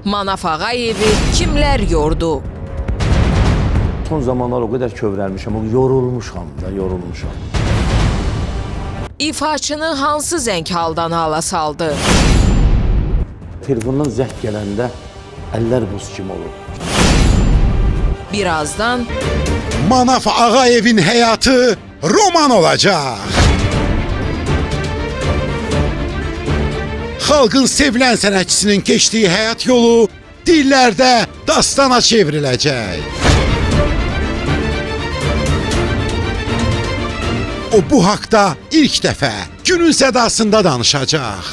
Manaf Ağayevi kimler yordu? Son zamanlar o kadar kövrəlmişəm, yorulmuşam. İfaçını hansı zəng haldan hala saldı? Telefondan zəng gələndə əllər buz kimi olur. Birazdan Manaf Ağayevin hayatı roman olacak. Xalqın sevilen sənətçisinin geçtiği hayat yolu dillerde dastana çevrilecek. O bu haqda ilk dəfə günün sədasında danışacaq.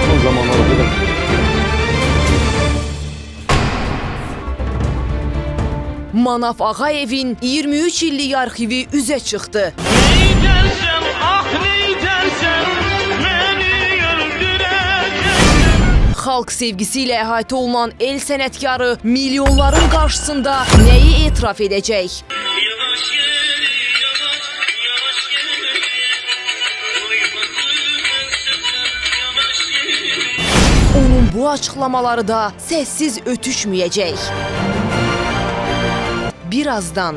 Son zamanlar o kadar... Manaf Ağayevin 23 illik arxivi üzə çıxdı. Xalq sevgisi ilə əhatə olunan el sənətkarı milyonların qarşısında nəyi etiraf edəcək? Onun bu açıqlamaları da səssiz ötüşməyəcək. Birazdan.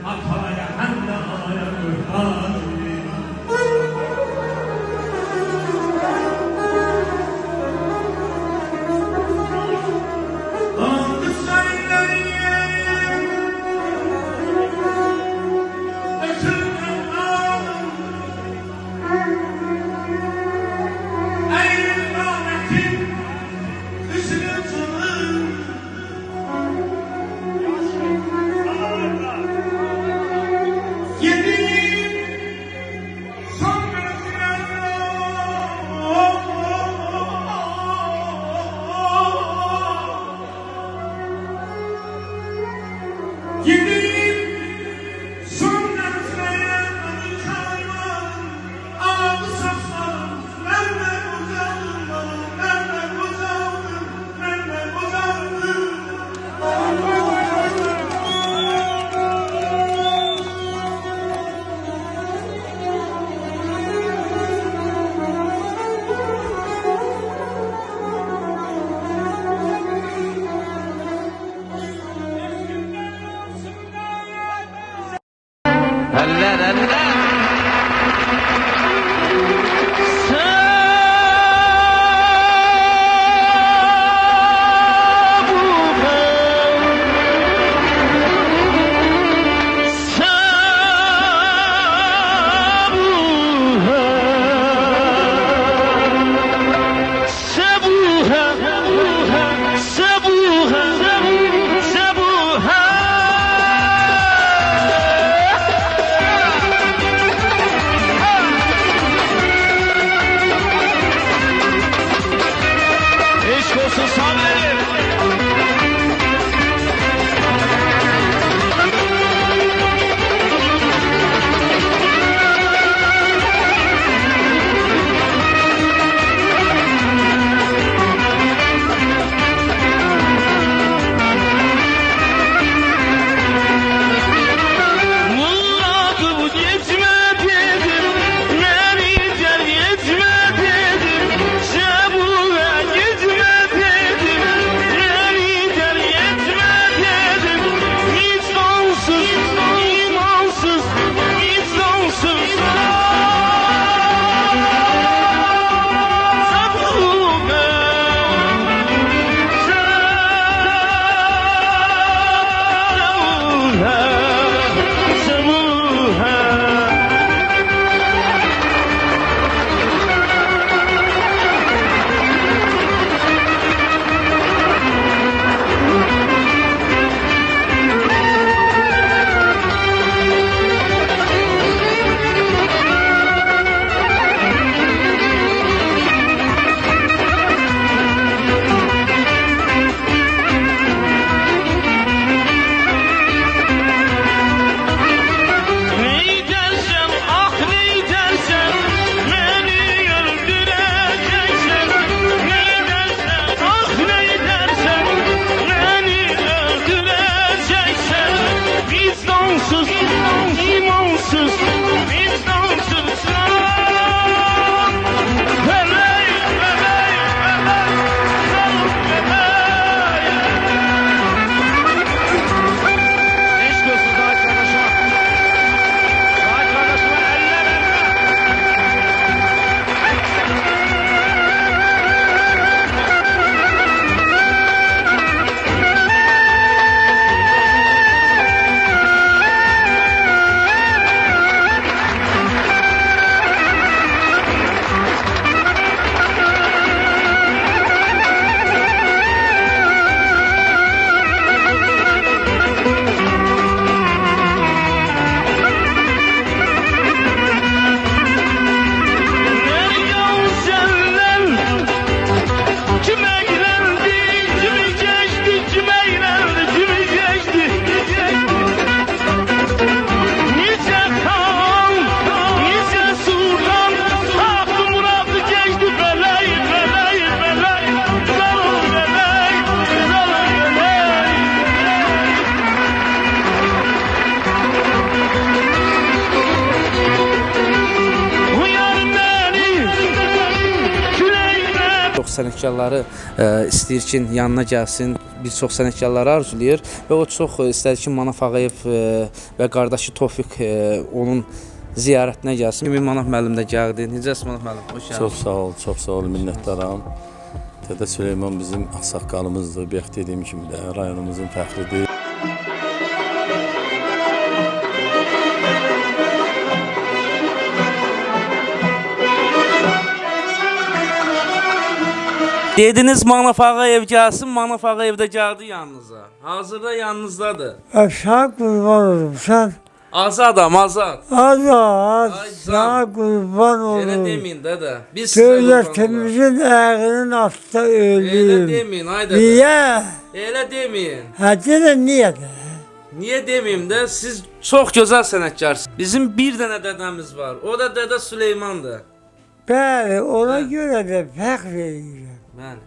Ataya hem de anaya kurtar. Eller eller. Sənətkarları istəyir ki, yanına gəlsin, bir çox sənətkarları arzulayır və o çox istər ki, Manaf Ağayev və qardaşı Tofiq onun ziyarətinə gəlsin. Manaf müəllim də gəldi. Necəsən Manaf müəllim? Xoş gəldin. Çox sağ ol, minnətdaram. Dədə Süleyman bizim ağsaqqalımızdır, bayaq dediyim kimi də rayonumuzun fəxridir. Dediniz Manaf Ağayev gəlsin, Manaf Ağayev də gəldi yanınıza. Hazırda yanınızdadır. Sağ kurban olurum sen. Azadam, azad. Azad, Ay, sağ kurban Elə olurum. deməyin dədə. Biz sizə qurban olarıq. Devletimizin ayağının altında Elə ölüyüm. deməyin, ay dədə. Niye? Elə deməyin. Hadi de niye de? Niyə deməyim də, siz çox gözəl sənətkarsınız. Bizim bir dənə dədəmiz var. O da Dədə Süleymandır. Bəli, ona göre de fəxr verirəm. Bəli.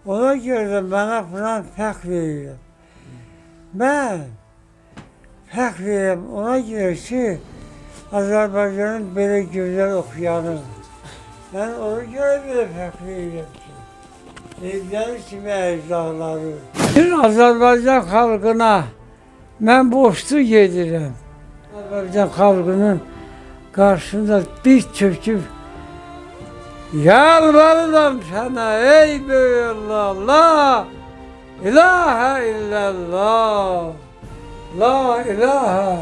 Ona göre de bana falan fəxr verirəm. Ben fəxr verirəm ona göre ki, Azərbaycanın belə gözəl oxuyanı. Ben ona göre belə fəxr verirəm ki. Evləri kimi əcdadları. Bütün Azərbaycan xalqına mən borçlu gedirəm. Azərbaycan xalqının qarşısında diz çöküb yalvarıram sənə ey böyük Allah, la ilahə illallah, la ilahə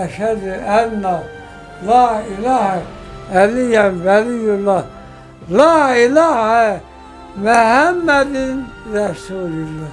əşhədü ənna, la ilahə əliyəm vəliyullah, la ilahə Muhammedin Resulullah.